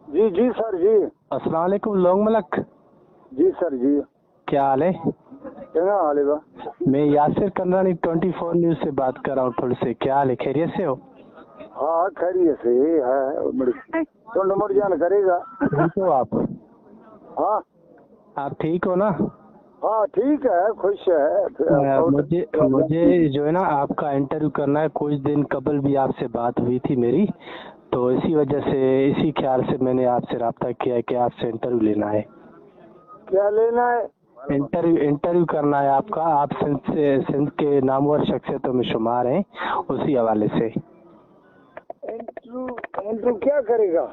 जी जी sir जी। अस्सलाम वालेकुम लोग मलक। जी सर जी। क्या हाल है? क्या हाल है बा? मैं यासिर कंदानी 24 न्यूज से बात कर रहा हूँ थोड़ी से। क्या हाल है, खैरियत से हो? हाँ खैरियत से है। तो नंबर जान करेगा। ठीक हो आप? हाँ आप ठीक हो ना? हाँ ठीक है, खुश है। मुझे मुझे जो है ना आपका इंटरव्यू करना है। कुछ दिन कबल भी आपसे बात हुई थी मेरी, तो इसी वजह से, इसी ख्याल से मैंने आपसे रब्ता किया है कि आपसे इंटरव्यू लेना है। क्या लेना है? इंटरव्यू करना है आपका। आप सिंध के नामवर शख्सियतों में शुमार हैं, उसी हवाले से इंटरव्यू क्या करेगा?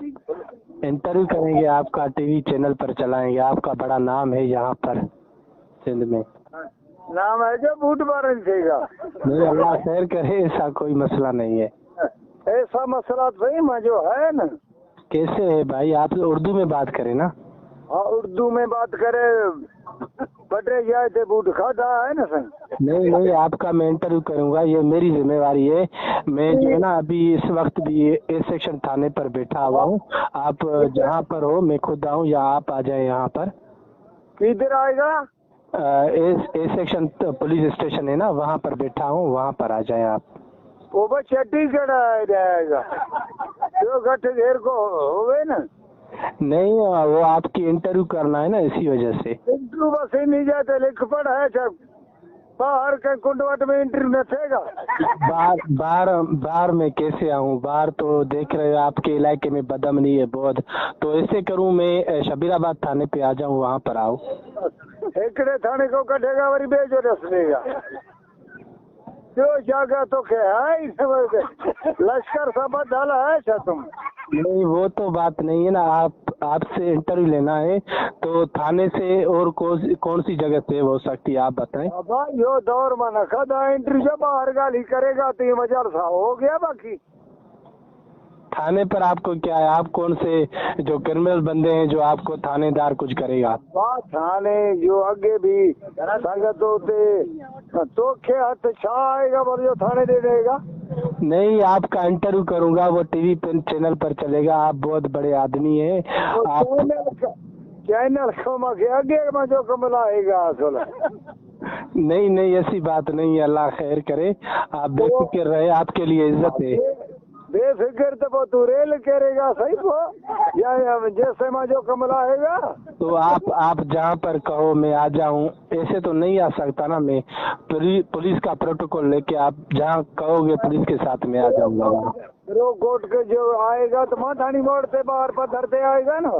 इंटरव्यू करेंगे। आपका टीवी चैनल पर चलाएंगे। आपका बड़ा नाम है यहाँ पर सिंध में। नाम है जो बूट बारन देगा। नहीं, अल्लाह खैर करे, ऐसा कोई मसला नहीं है। ऐसा मसला सही में जो है ना। कैसे है भाई? आप उर्दू में बात करें ना। हाँ उर्दू में बात करे। बटे जाए थे बूट खाता है ना सर। नहीं नहीं, आपका मैं इंटरव्यू करूंगा, ये मेरी जिम्मेवारी है। मैं जो है ना अभी इस वक्त भी ए सेक्शन थाने पर बैठा हुआ हूँ। आप जहाँ पर हो मैं खुद आऊँ या आप आ जाए यहाँ पर? किधर आएगा? ए सेक्शन पुलिस स्टेशन है ना, वहाँ पर बैठा हूँ, वहाँ पर आ जाए आप। वो बस चंडीगढ़ जाएगा जो गठ घेर को होवे ना। नहीं, वो आपकी इंटरव्यू करना है ना, इसी वजह से। इंटरव्यू बस ही नहीं जाते, लिख पढ़ है सब। बाहर के कुंडवट में इंटरव्यू न थेगा। बाहर में कैसे आऊँ? बाहर तो देख रहे हो आपके इलाके में बदअमनी है बहुत। तो ऐसे करूँ, मैं शबीराबाद थाने पे आ जाऊँ, वहाँ पर आओ। एकड़े थाने को कटेगा वरी बेचो रस देगा जो जागा तो क्या है लश्कर सब डाला है क्या तुम? नहीं, वो तो बात नहीं है ना। आपसे इंटरव्यू लेना है तो थाने से और कौन सी जगह से हो सकती है, आप बताएं। अब यो दौर में न खदा इंटरव्यू बाहर गाली करेगा तो ये मजार सा हो गया। बाकी थाने पर आपको क्या है? आप कौन से जो क्रिमिनल बंदे हैं जो आपको थानेदार कुछ करेगा? बात थाने जो आगे भी संगत होते तो के हाथ छा आएगा पर जो थाने दे देगा। नहीं, आपका इंटरव्यू करूंगा, वो टीवी पे चैनल पर चलेगा। आप बहुत बड़े आदमी हैं। आप चैनल के आगे में जो कमला आएगा असल। नहीं नहीं, ऐसी बात नहीं है, अल्लाह खैर करे। आप बेफिक्र रहे, आपके लिए इज्जत है। बेफिक्र तो तू रेल करेगा सही को या जैसे में जो कमला आएगा। तो आप जहाँ पर कहो मैं आ जाऊँ, ऐसे तो नहीं आ सकता ना मैं। पुलिस का प्रोटोकॉल लेके आप जहाँ कहोगे पुलिस के साथ में आ जाऊंगा। रो कोट के जो आएगा तो माधानी मोड़ से बाहर पत्थरते आएगा ना।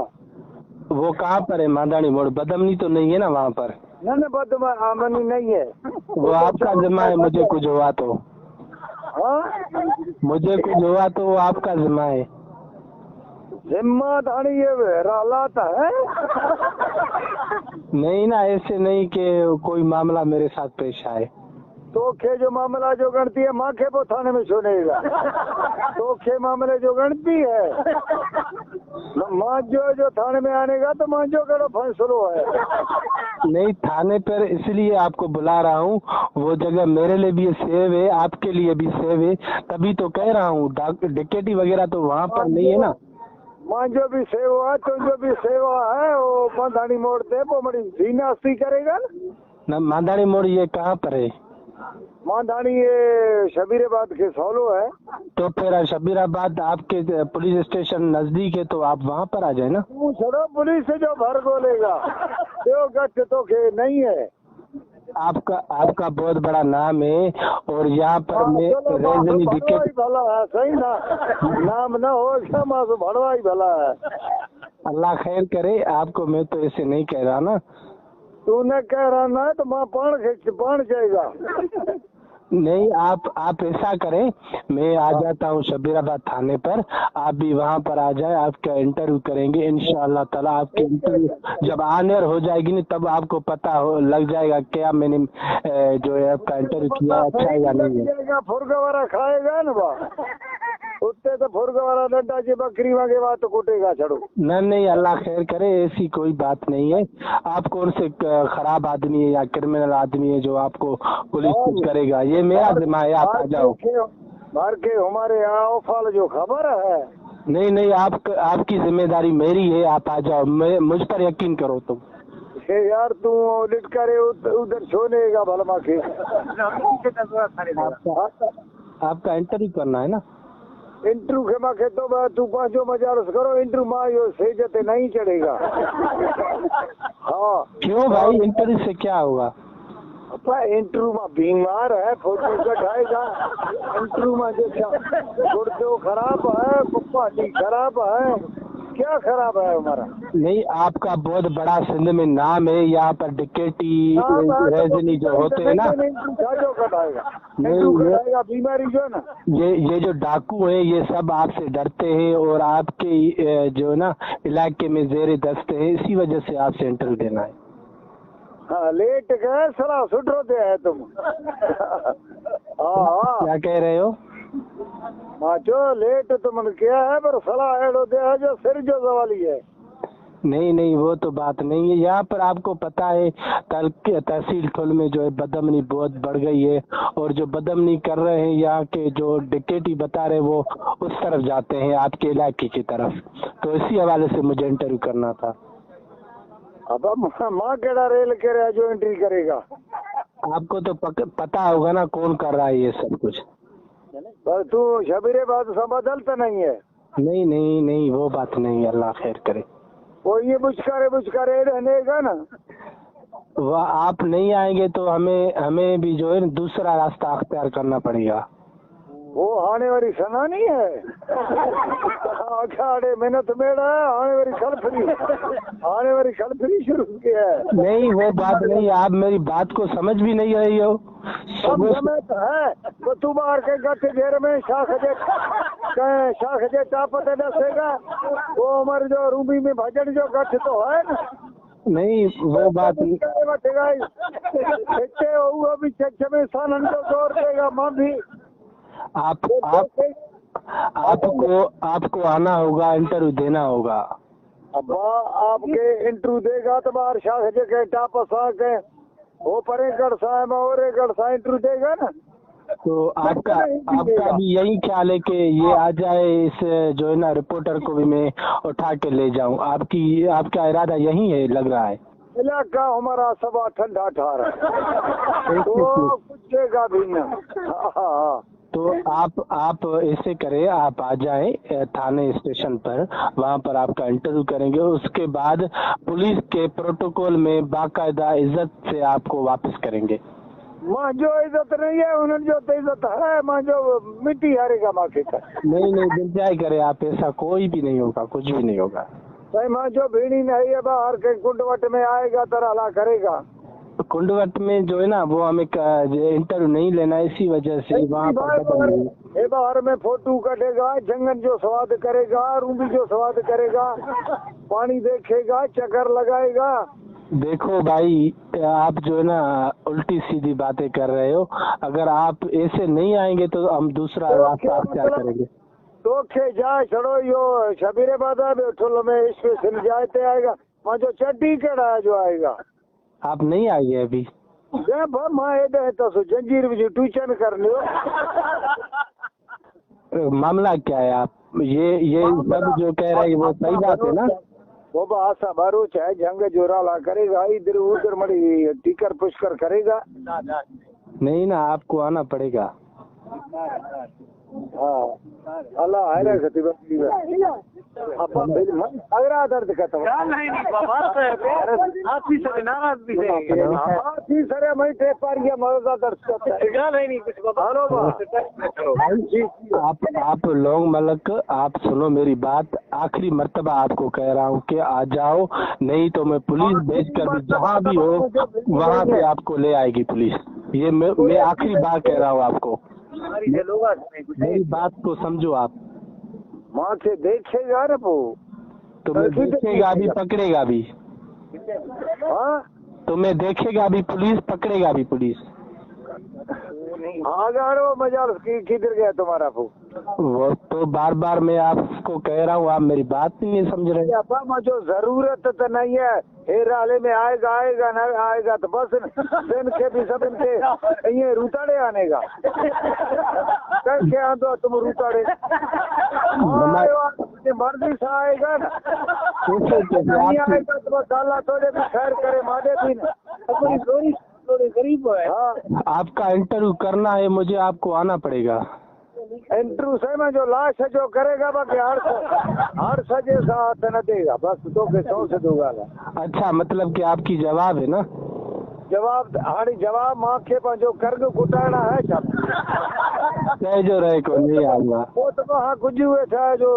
वो कहाँ पर है मादानी मोड़? बदमनी तो नहीं है ना वहाँ पर? न बदमनी नहीं है। वो आपका जिम्मा है, मुझे कुछ हुआ तो। हाँ मुझे कुछ हुआ तो वो आपका जिम्मा है। जिम्मा धानी ये रालात है। नहीं ना, ऐसे नहीं कि कोई मामला मेरे साथ पेश आए। तो खे जो मामला जो गणती है माँ के वो थाने में सुनेगा। तो खे मामले जो गणती है माँ जो थाने में आनेगा तो माँ जो करो फैसलो है। नहीं, थाने पर इसलिए आपको बुला रहा हूँ, वो जगह मेरे लिए भी सेव है, आपके लिए भी सेव है, तभी तो कह रहा हूँ। डिकेटी वगैरह तो वहाँ पर नहीं है ना। माँ जो भी सेवा तो जो भी सेवा है वो माधानी मोड़ पे वो बड़ी नास्ती करेगा ना। मादानी मोड़ ये कहाँ पर है? माधानी ये शबीराबाद के सोलो है। तो फिर शबीराबाद आपके पुलिस स्टेशन नजदीक है, तो आप वहाँ पर आ जाए ना। छोड़ो पुलिस से जो भर बोलेगा तो गठ तो के नहीं है। आपका बहुत बड़ा नाम है और यहाँ पर मैं रेजनी विकेट भला है सही ना। नाम ना हो क्षमा से भड़वा ही भला है। अल्लाह खैर करे। आपको मैं तो ऐसे नहीं कह रहा ना। तू न कह रहा ना तो माँ पान जाएगा। नहीं, आप ऐसा करें, मैं आ जाता हूँ शबीराबाद थाने पर, आप भी वहाँ पर आ जाए, आपका इंटरव्यू करेंगे इंशाअल्लाह ताला। आपकी इंटरव्यू जब ऑनर हो जाएगी ना तब आपको पता हो लग जाएगा क्या मैंने जो है आपका इंटरव्यू किया अच्छा है या नहीं है। फुरगवारा खाएगा ना उत्ते तो फुरगवारा डंडा जी बकरी वागे बात तो कुटेगा छड़ो। नहीं, अल्लाह खैर करे, ऐसी कोई बात नहीं है। आप कौन से खराब आदमी है या क्रिमिनल आदमी है जो आपको पुलिस कुछ करेगा? ये मेरा जिम्मा है, आप आ जाओ। मार के हमारे यहाँ फल जो खबर है नहीं नहीं, आपकी जिम्मेदारी मेरी है, आप आ जाओ, मुझ पर यकीन करो तुम। यार तू लिट करे उधर छोड़ेगा भलमा के। आपका इंटरव्यू करना है ना? इंटरव्यू के माखे तो तू पांचो मजारस करो, इंटरव्यू माँ यो सेजते नहीं चढ़ेगा। हाँ क्यों भाई, इंटरव्यू से क्या होगा? अपना इंटरव्यू में बीमार है, फोटो कटाएगा। इंटरव्यू में जो गुर्दे खराब है, पानी खराब है, क्या खराब है हमारा? नहीं, आपका बहुत बड़ा सिंध में नाम है, यहाँ पर डिकेटी रेजनी जो होते हैं ना, जो कटाएगा बीमारी जो है ना, ये जो डाकू हैं ये सब आपसे डरते हैं और आपके जो ना इलाके में जेर दस्त है, इसी वजह से आपसे इंटरव्यू देना है। हाँ लेट गए सलाह सुट रोते है तुम। हाँ क्या कह रहे हो? हाँ जो लेट तुमने किया है पर सलाह एड होते है जो सिर जो सवाली है। नहीं नहीं, वो तो बात नहीं है। यहाँ पर आपको पता है तहसील ठुल में जो है बदमनी बहुत बढ़ गई है, और जो बदमनी कर रहे हैं यहाँ के जो डिकेटी बता रहे वो उस तरफ जाते हैं, आपके इलाके की तरफ, तो इसी हवाले से मुझे इंटरव्यू करना था। अब माँ केड़ा रेल के रहा जो एंट्री करेगा? आपको तो पता होगा ना कौन कर रहा है ये सब कुछ। पर तू शबीरे बात सब बदलता नहीं है। नहीं नहीं नहीं, वो बात नहीं है, अल्लाह खैर करे। वो ये बुझकारे रहने का ना, वह आप नहीं आएंगे तो हमें भी जो है दूसरा रास्ता अख्तियार करना पड़ेगा। वो आने वाली सना नहीं है। अखाड़े मेहनत मेड़ा है, आने वाली खलफरी शुरू किया है। नहीं वो बात नहीं, आप मेरी बात को समझ भी नहीं रही हो। समय तो है तो तू बाहर के गट्टे घेर में शाख जे टापते दसेगा, वो हमारे जो रूबी में भजन जो गठ तो है ना। नहीं वो बात नहीं, भी चच्चे में सानन को जोर देगा माँ भी। आपको आना होगा, इंटरव्यू देना होगा। अब आपके इंटरव्यू देगा तो बाहर शाख जे टापस आके वो परे गढ़सा है और गढ़सा इंटरव्यू देगा ना। तो आपका भी यही ख्याल है कि ये आ जाए, इस जो है ना रिपोर्टर को भी मैं उठा के ले जाऊं, आपका इरादा यही है लग रहा है? इलाका हमारा सब ठंडा ठार है तो कुछ भी ना। हाँ तो आप ऐसे करें, आप आ जाएं थाने स्टेशन पर, वहाँ पर आपका इंटरव्यू करेंगे, उसके बाद पुलिस के प्रोटोकॉल में बाकायदा इज्जत से आपको वापस करेंगे। माँ जो इज्जत नहीं है उन्हें जो इज्जत है, माँ जो मिट्टी हारेगा माँ के का। नहीं दिल जाए करे आप, ऐसा कोई भी नहीं होगा, कुछ भी नहीं होगा। भाई माँ जो भीड़ी नहीं है बाहर के कुंडवट में आएगा तरह करेगा। कुंडवट में जो है ना वो हमें इंटरव्यू नहीं लेना, इसी वजह से वहाँ पर बाहर में फोटो कटेगा, जंगल जो स्वाद करेगा, रूबी जो स्वाद करेगा, पानी देखेगा, चक्कर लगाएगा। देखो भाई, आप जो है ना उल्टी सीधी बातें कर रहे हो, अगर आप ऐसे नहीं आएंगे तो हम दूसरा रास्ता क्या करेंगे? तो जा छड़ो यो शबीरे बादा ठुल में स्पेशल जाते आएगा, वहाँ जो चड्डी कड़ा है जो आएगा। आप नहीं आइए अभी? तो जंजीर भी ट्यूशन कर लो। मामला क्या है? आप ये सब जो कह रहे हैं वो सही बात है ना? वो आशा भरोच है, जंग जोराला करेगा, इधर उधर मड़ी टीकर पुष्कर करेगा। नहीं ना, आपको आना पड़ेगा। हाँ अल्लाह है अगर दर्द खत्म आप लोग मलक, आप सुनो मेरी बात, आखिरी मर्तबा आपको कह रहा हूँ कि आ जाओ, नहीं तो मैं पुलिस भेज कर भी जहाँ भी हो वहाँ पे आपको ले आएगी पुलिस। ये मैं आखिरी बार कह रहा हूँ आपको, मेरी बात को समझो आप। माँ से देखेगा ना वो तुम्हें देखेगा भी, पकड़ेगा भी। हाँ तुम्हें देखेगा भी पुलिस, पकड़ेगा भी पुलिस। आगाड़ो मजाल किधर गया तुम्हारा वो तो बार बार मैं आपको कह रहा हूँ, आप मेरी बात नहीं समझ रहे। अपा जो जरूरत तो नहीं है, हेराले में आएगा ना आएगा तो बस दिन के भी सब इनके ये रूताड़े आने का कैसे आ दो तुम रूताड़े अपनी मर्जी से आएगा ना, कैसे नहीं आप आएगा तो बस अल्लाह थोड़े भी खैर करे मादे भी ना। अपनी थोड़ी गरीब है। हाँ, आपका इंटरव्यू करना है मुझे, आपको आना पड़ेगा। इंटरव्यू से में जो लाश है जो करेगा बाकी हर सजे साथ न देगा, बस तो के 100 से दूंगा। अच्छा, मतलब कि आपकी जवाब है ना? जवाब हाड़ी जवाब माँ के पास जो करके कुटाना है सब कह जो रहे को नहीं आऊंगा। वो तो वहाँ कुछ हुए था जो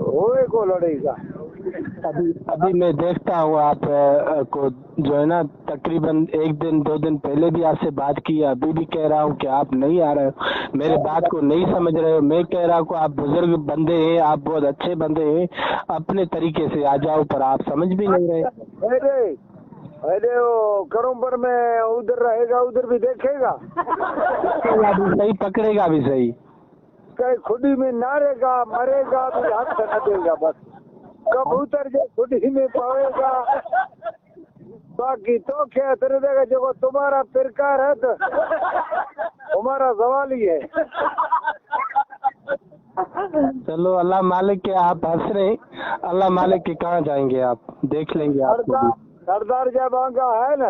होए को लड़ेगा। अभी मैं देखता हूँ आप को जो है ना, तकरीबन 1 दिन 2 दिन पहले भी आपसे बात की, अभी भी कह रहा हूँ कि आप नहीं आ रहे हो, मेरे बात को नहीं समझ रहे हो। मैं कह रहा हूँ कि आप बुजुर्ग बंदे हैं, आप बहुत अच्छे बंदे हैं, अपने तरीके से आ जाओ, पर आप समझ भी नहीं रहे। अरे वो करोमपुर में उधर रहेगा, उधर भी देखेगा, भी सही, पकड़ेगा भी सही, कहीं खुदी में नारेगा मरेगा भी हाथ से न देगा, बस कबूतर जो खुदी में पाएगा। बाकी तो क्या तेरे देगा जो तुम्हारा प्रकार है तो हमारा सवाल ही है। चलो अल्लाह मालिक के, आप हंस रहे, अल्लाह मालिक के कहाँ जाएंगे आप, देख लेंगे आपको भी। सरदार जब आगा है ना,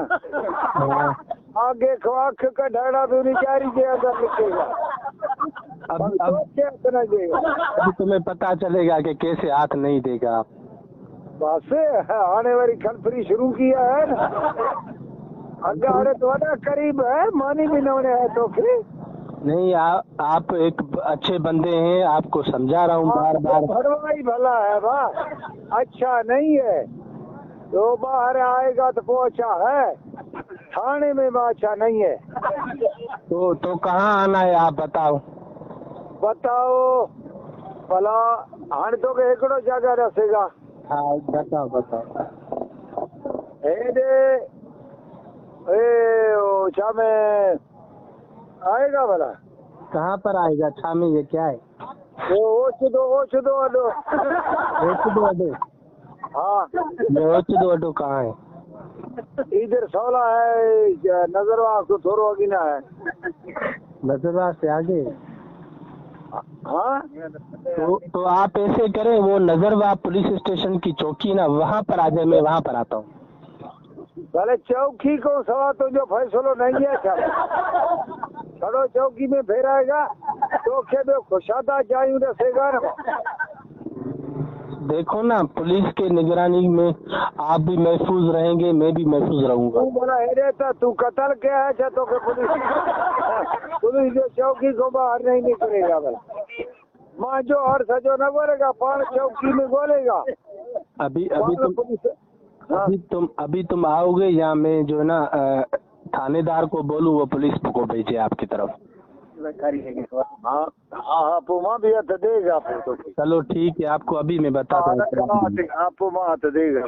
आगे आँख का ढाड़ा भी नहीं जारी के अंदर लिखेगा। अब क्या करना देगा, अभी तुम्हें पता चलेगा कि कैसे हाथ नहीं देगा आप। बस आने वाली खलफरी शुरू किया है ना, अरे तो करीब है, मानी भी नौने है तो फिर नहीं, आप एक अच्छे बंदे हैं, आपको समझा रहा हूँ बार बार। भरवा ही भला है बा, अच्छा नहीं है तो बाहर आएगा तो वो अच्छा है, थाने में अच्छा नहीं है। तो कहाँ आना है आप बताओ। बताओ भला हाण तो के एकड़ो जगह रसेगा। हाँ बताओ। छा में आएगा भला, कहाँ पर आएगा छा में, ये क्या है? ओचदो अडो। हाँ, ओचदो कहाँ है? इधर सौला है, नजरवा को थोड़ा अगीना है। नजरवा से आगे? हाँ, तो आप ऐसे करें, वो नजरवा पुलिस स्टेशन की चौकी ना, वहाँ पर आ जाए, मैं वहाँ पर आता हूँ। भले चौकी को सवा तो जो फैसलो नहीं है खड़ो चौकी में फेराएगा तो क्या खुशादा जायू रसेगा ना। देखो ना, पुलिस के निगरानी में आप भी महफूज रहेंगे, मैं भी महफूज रहूंगा। तू बोला रहता तू कतल क्या है तो के पुलिस जो चौकी को बाहर नहीं निकलेगा भाई, माँ जो हर सजो न बोलेगा पान चौकी में बोलेगा। अभी तुम आओगे या मैं जो है ना थानेदार को बोलूँ वो पुलिस को भेजे आपकी तरफ? हाँ पुमा भी देगा। चलो ठीक है, आपको अभी मैं बताता हूँ। आप पुमा देगा।